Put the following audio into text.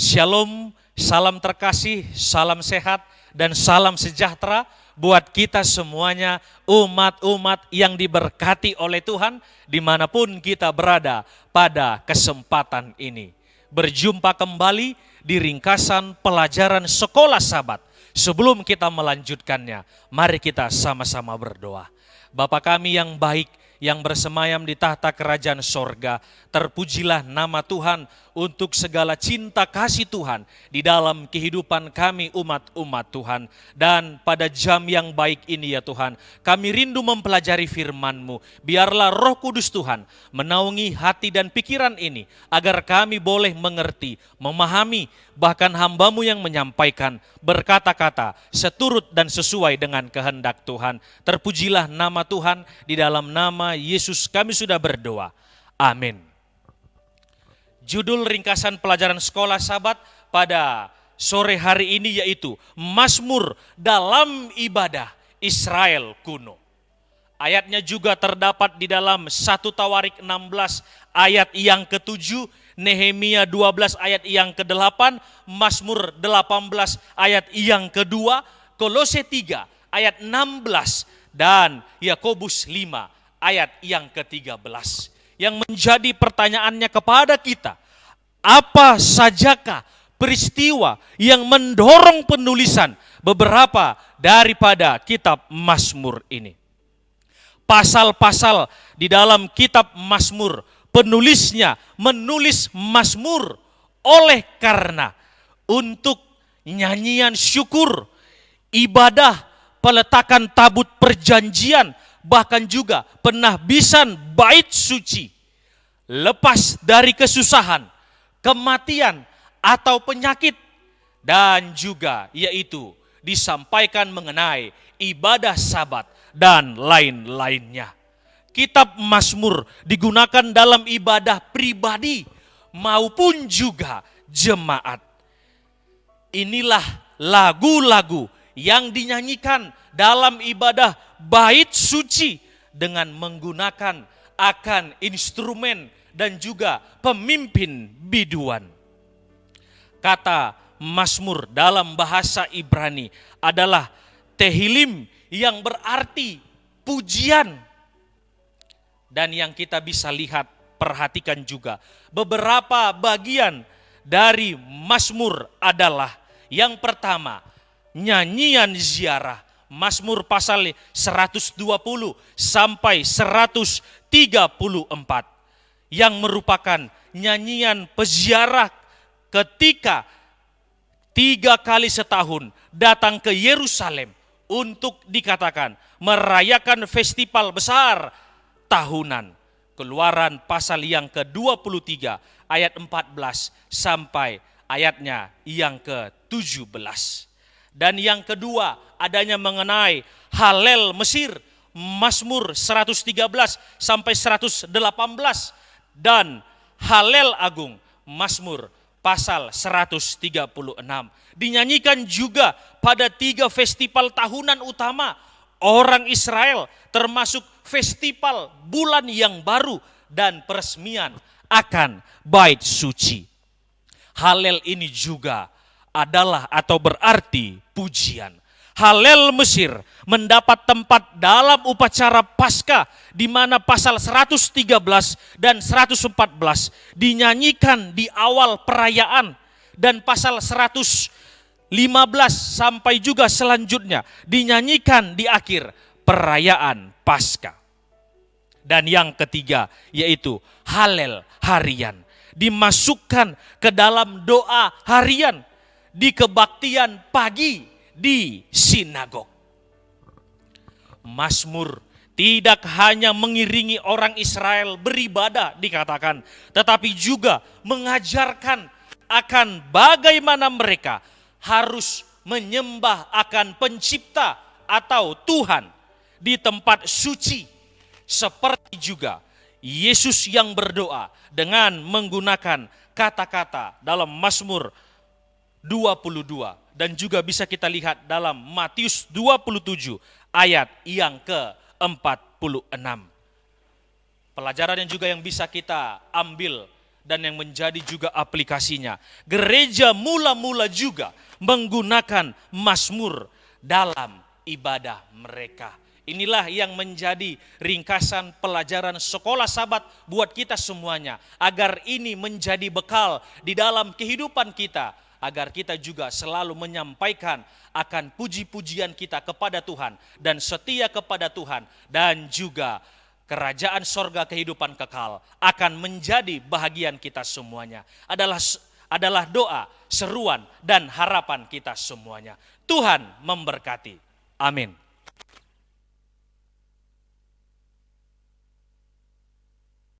Shalom, salam terkasih, salam sehat, dan salam sejahtera buat kita semuanya, umat-umat yang diberkati oleh Tuhan dimanapun kita berada pada kesempatan ini. Berjumpa kembali di ringkasan pelajaran sekolah Sabat. Sebelum kita melanjutkannya, mari kita sama-sama berdoa. Bapa kami yang baik, yang bersemayam di tahta kerajaan sorga, terpujilah nama Tuhan untuk segala cinta kasih Tuhan di dalam kehidupan kami umat-umat Tuhan. Dan pada jam yang baik ini ya Tuhan, kami rindu mempelajari firman-Mu. Biarlah Roh Kudus Tuhan menaungi hati dan pikiran ini, agar kami boleh mengerti, memahami, bahkan hamba-Mu yang menyampaikan berkata-kata seturut dan sesuai dengan kehendak Tuhan. Terpujilah nama Tuhan, di dalam nama Yesus kami sudah berdoa. Amin. Judul ringkasan pelajaran sekolah Sabat pada sore hari ini yaitu Mazmur dalam ibadah Israel kuno. Ayatnya juga terdapat di dalam 1 Tawarik 16 ayat yang ke-7, Nehemia 12 ayat yang ke-8, Mazmur 18 ayat yang ke-2, Kolose 3 ayat 16, dan Yakobus 5 ayat yang ke-13. Yang menjadi pertanyaannya kepada kita, apa sajakah peristiwa yang mendorong penulisan beberapa daripada kitab Mazmur ini? Pasal-pasal di dalam kitab Mazmur, penulisnya menulis Mazmur oleh karena untuk nyanyian syukur, ibadah, peletakan tabut perjanjian, bahkan juga penahbisan bait suci. Lepas dari kesusahan, kematian, atau penyakit, dan juga yaitu disampaikan mengenai ibadah Sabat dan lain-lainnya. Kitab Mazmur digunakan dalam ibadah pribadi maupun juga jemaat. Inilah lagu-lagu yang dinyanyikan dalam ibadah bait suci dengan menggunakan akan instrumen dan juga pemimpin biduan. Kata Mazmur dalam bahasa Ibrani adalah Tehilim yang berarti pujian. Dan yang kita bisa lihat, perhatikan juga, beberapa bagian dari Mazmur adalah yang pertama, nyanyian ziarah. Mazmur pasal 120 sampai 134 yang merupakan nyanyian peziarah ketika 3 kali setahun datang ke Yerusalem untuk dikatakan merayakan festival besar tahunan. Keluaran pasal yang ke-23 ayat 14 sampai ayatnya yang ke-17. Dan yang kedua adanya mengenai Halel Mesir, Mazmur 113 sampai 118, dan Halel Agung, Mazmur pasal 136. Dinyanyikan juga pada 3 festival tahunan utama orang Israel, termasuk festival bulan yang baru dan peresmian akan bait suci. Halel ini juga adalah atau berarti pujian. Halel Mesir mendapat tempat dalam upacara Paskah, di mana pasal 113 dan 114 dinyanyikan di awal perayaan, dan pasal 115 sampai juga selanjutnya dinyanyikan di akhir perayaan Paskah. Dan yang ketiga yaitu Halel harian, dimasukkan ke dalam doa harian di kebaktian pagi di sinagog. Mazmur tidak hanya mengiringi orang Israel beribadah dikatakan, tetapi juga mengajarkan akan bagaimana mereka harus menyembah akan pencipta atau Tuhan di tempat suci. Seperti juga Yesus yang berdoa dengan menggunakan kata-kata dalam Mazmur 22, dan juga bisa kita lihat dalam Matius 27 ayat yang ke-46. Pelajaran yang juga yang bisa kita ambil dan yang menjadi juga aplikasinya. Gereja mula-mula juga menggunakan mazmur dalam ibadah mereka. Inilah yang menjadi ringkasan pelajaran sekolah Sabat buat kita semuanya. Agar ini menjadi bekal di dalam kehidupan kita. Agar kita juga selalu menyampaikan akan puji-pujian kita kepada Tuhan. Dan setia kepada Tuhan. Dan juga kerajaan sorga kehidupan kekal akan menjadi bahagian kita semuanya. Adalah doa, seruan, dan harapan kita semuanya. Tuhan memberkati. Amin.